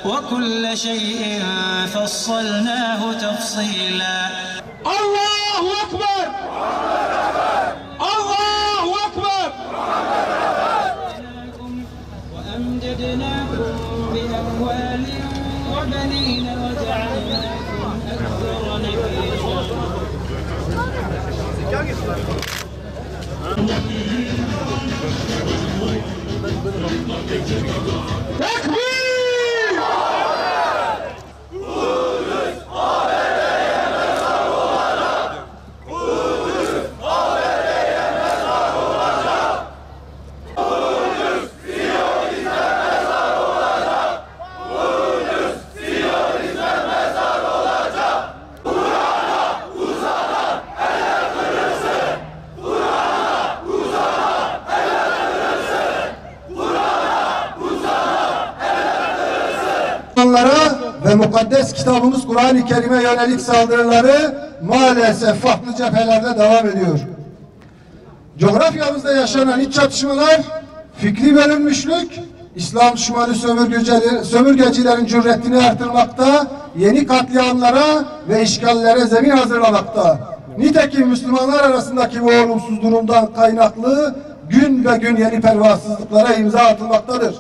وكل شيء فصلناه تفصيلا الله أكبر الله أكبر وأمددناكم بأموال وبنين وجعلناكم أكثر نفيرا ve mukaddes kitabımız Kur'an-ı Kerim'e yönelik saldırıları maalesef farklı cephelerde devam ediyor. Coğrafyamızda yaşanan iç çatışmalar, fikri bölünmüşlük, İslam düşmanı sömürgecilerin cüretini artırmakta, yeni katliamlara ve işgallere zemin hazırlamakta. Nitekim Müslümanlar arasındaki bu olumsuz durumdan kaynaklı gün ve gün yeni pervasızlıklara imza atılmaktadır.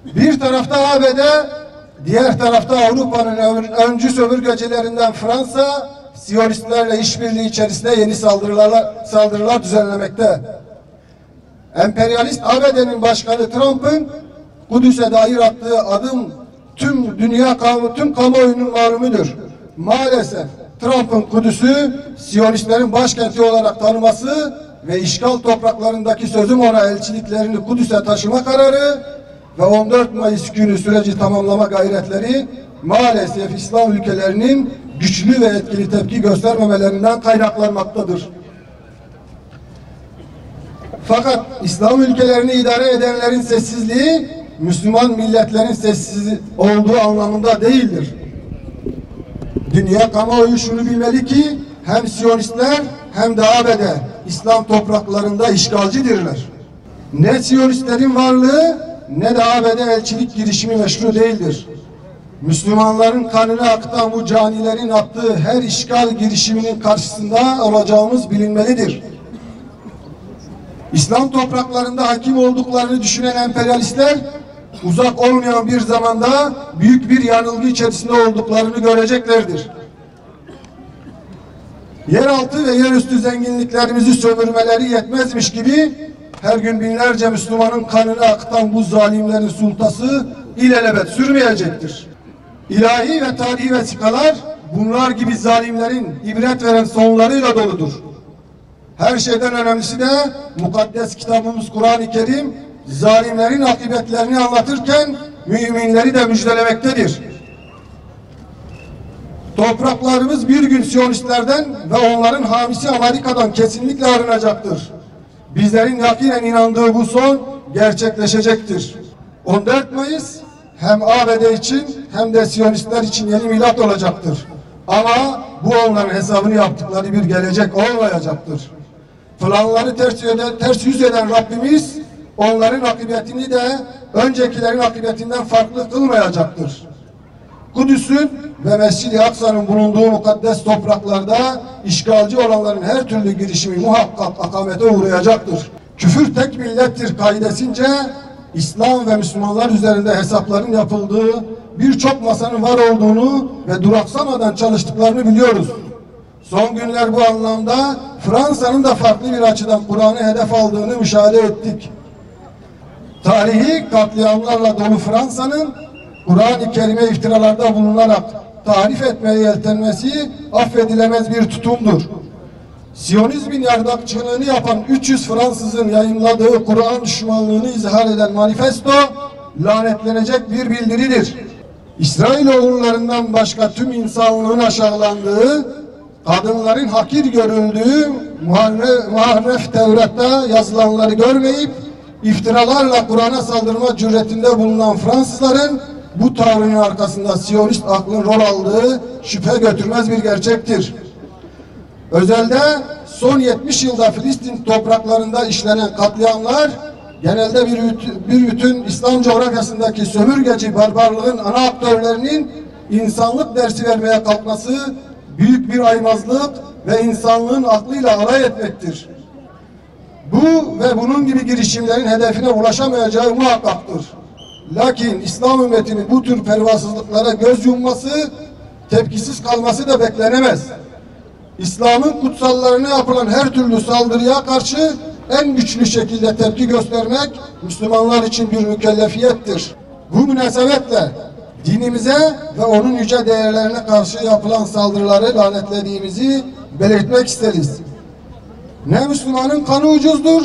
Bir tarafta ABD, diğer tarafta Avrupa'nın öncü sömürgecilerinden Fransa, Siyonistlerle işbirliği içerisinde yeni saldırılar düzenlemekte. Emperyalist ABD'nin başkanı Trump'ın Kudüs'e dair attığı adım tüm kamuoyunun malumudur. Maalesef Trump'ın Kudüs'ü Siyonistlerin başkenti olarak tanıması ve işgal topraklarındaki sözüm ona elçiliklerini Kudüs'e taşıma kararı ve 14 Mayıs günü süreci tamamlama gayretleri maalesef İslam ülkelerinin güçlü ve etkili tepki göstermemelerinden kaynaklanmaktadır. Fakat İslam ülkelerini idare edenlerin sessizliği Müslüman milletlerin sessiz olduğu anlamında değildir. Dünya kamuoyu şunu bilmeli ki hem Siyonistler hem de ABD İslam topraklarında işgalcidirler. Ne Siyonistlerin varlığı ne de ABD elçilik girişimi meşru değildir. Müslümanların kanını akıtan bu canilerin attığı her işgal girişiminin karşısında olacağımız bilinmelidir. İslam topraklarında hakim olduklarını düşünen emperyalistler uzak olmayan bir zamanda büyük bir yanılgı içerisinde olduklarını göreceklerdir. Yeraltı ve yerüstü zenginliklerimizi sömürmeleri yetmezmiş gibi her gün binlerce Müslümanın kanını akıtan bu zalimlerin sultası ilelebet sürmeyecektir. İlahi ve tarihi vesikalar bunlar gibi zalimlerin ibret veren sonlarıyla doludur. Her şeyden önemlisi de mukaddes kitabımız Kur'an-ı Kerim zalimlerin akıbetlerini anlatırken müminleri de müjdelemektedir. Topraklarımız bir gün Siyonistlerden ve onların hamisi Amerika'dan kesinlikle arınacaktır. Bizlerin yakinen inandığı bu son gerçekleşecektir. 14 Mayıs hem ABD için hem de Siyonistler için yeni milat olacaktır. Ama bu onların hesabını yaptıkları bir gelecek olmayacaktır. Planları ters yüz eden Rabbimiz onların akıbetini de öncekilerin akıbetinden farklı kılmayacaktır. Kudüs'ün ve Mescid-i Aksa'nın bulunduğu mukaddes topraklarda işgalci olanların her türlü girişimi muhakkak akamete uğrayacaktır. Küfür tek millettir kaidesince İslam ve Müslümanlar üzerinde hesapların yapıldığı birçok masanın var olduğunu ve duraksamadan çalıştıklarını biliyoruz. Son günler bu anlamda Fransa'nın da farklı bir açıdan Kur'an'ı hedef aldığını müşahede ettik. Tarihi katliamlarla dolu Fransa'nın Kur'an-ı Kerim'e iftiralarda bulunarak tarif etmeye yeltenmesi affedilemez bir tutumdur. Siyonizmin yardakçılığını yapan 300 Fransızın yayınladığı Kur'an düşmanlığını izhar eden manifesto lanetlenecek bir bildiridir. İsrailoğullarından başka tüm insanlığın aşağılandığı, kadınların hakir görüldüğü muharref Tevrat'ta yazılanları görmeyip iftiralarla Kur'an'a saldırma cüretinde bulunan Fransızların bu tavrının arkasında Siyonist aklın rol aldığı şüphe götürmez bir gerçektir. Özelde son 70 yılda Filistin topraklarında işlenen katliamlar genelde bir bütün İslam coğrafyasındaki sömürgeci barbarlığın ana aktörlerinin insanlık dersi vermeye kalkması büyük bir aymazlık ve insanlığın aklıyla alay etmektir. Bu ve bunun gibi girişimlerin hedefine ulaşamayacağı muhakkaktır. Lakin İslam ümmetinin bu tür pervasızlıklara göz yumması, tepkisiz kalması da beklenemez. İslam'ın kutsallarına yapılan her türlü saldırıya karşı en güçlü şekilde tepki göstermek Müslümanlar için bir mükellefiyettir. Bu münasebetle dinimize ve onun yüce değerlerine karşı yapılan saldırıları lanetlediğimizi belirtmek isteriz. Ne Müslümanın kanı ucuzdur,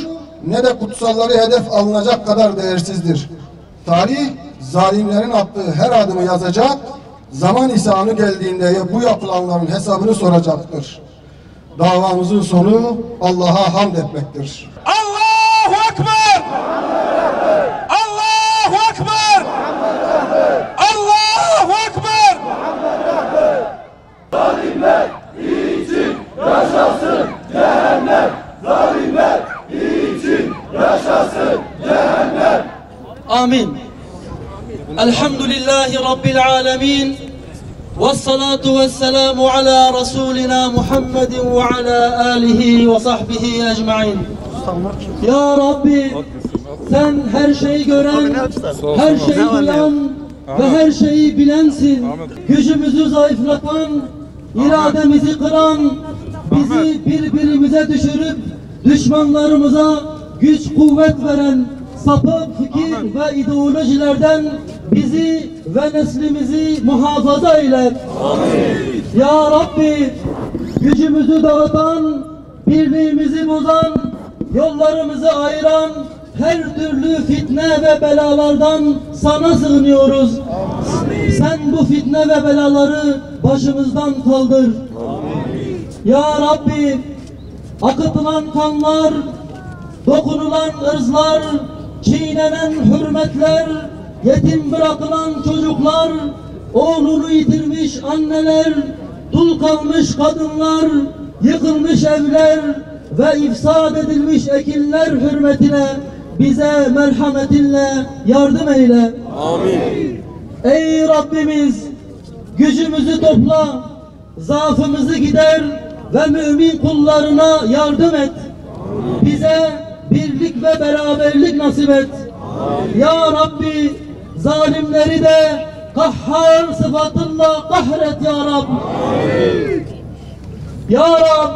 ne de kutsalları hedef alınacak kadar değersizdir. Tarih, zalimlerin attığı her adımı yazacak, zaman ise anı geldiğinde bu yapılanların hesabını soracaktır. Davamızın sonu Allah'a hamd etmektir. Allahu Ekber! Allahu Ekber! Allahu Ekber! Zalimler için yaşasın cehennem! Zalimler için yaşasın cehennem! Amin. Elhamdülillahi Rabbil alemin. Vessalatu vesselamu ala Resulina Muhammedin ve ala alihi ve sahbihi ecmain. Ya Rabbi, sen her şeyi gören, her şeyi duyan ve her şeyi bilensin. Gücümüzü zayıflatan, irademizi kıran, bizi birbirimize düşürüp düşmanlarımıza güç kuvvet veren sapık fikir ve ideolojilerden bizi ve neslimizi muhafaza eyle. Amin. Ya Rabbi, gücümüzü dağıtan, birliğimizi bozan, yollarımızı ayıran her türlü fitne ve belalardan sana sığınıyoruz. Amin. Sen bu fitne ve belaları başımızdan kaldır. Amin. Ya Rabbi, akıtılan kanlar, dokunulan ırzlar, çiğnenen hürmetler, yetim bırakılan çocuklar, oğlunu yitirmiş anneler, dul kalmış kadınlar, yıkılmış evler ve ifsad edilmiş ekinler hürmetine bize merhametinle yardım eyle. Amin. Ey Rabbimiz, gücümüzü topla, zaafımızı gider ve mümin kullarına yardım et. Bize birlik ve beraberlik nasip et. Amin. Ya Rabbi, zalimleri de kahhar sıfatınla kahret ya Rab. Amin. Ya Rab,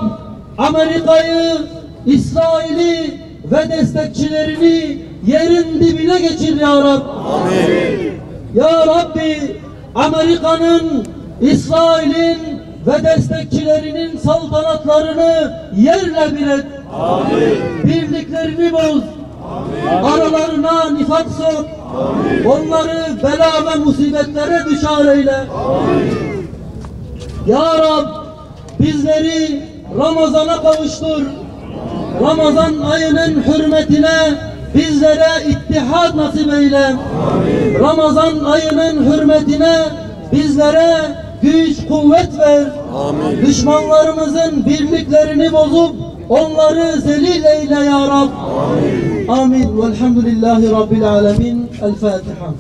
Amerika'yı, İsrail'i ve destekçilerini yerin dibine geçir ya Rab. Amin. Ya Rabbi, Amerika'nın, İsrail'in ve destekçilerinin saltanatlarını yerle bir et. Amin. Birliklerini boz. Amin. Aralarına nifak sok. Amin. Onları bela ve musibetlere düşar eyle. Amin. Ya Rab, bizleri Ramazan'a kavuştur. Ramazan ayının hürmetine bizlere ittihat nasip eyle. Amin. Ramazan ayının hürmetine bizlere güç, kuvvet ver. Amin. Düşmanlarımızın birliklerini bozup onları zelil eyle ya Rab. Amin. Amin. Velhamdülillahi Rabbil alemin. El Fatiha.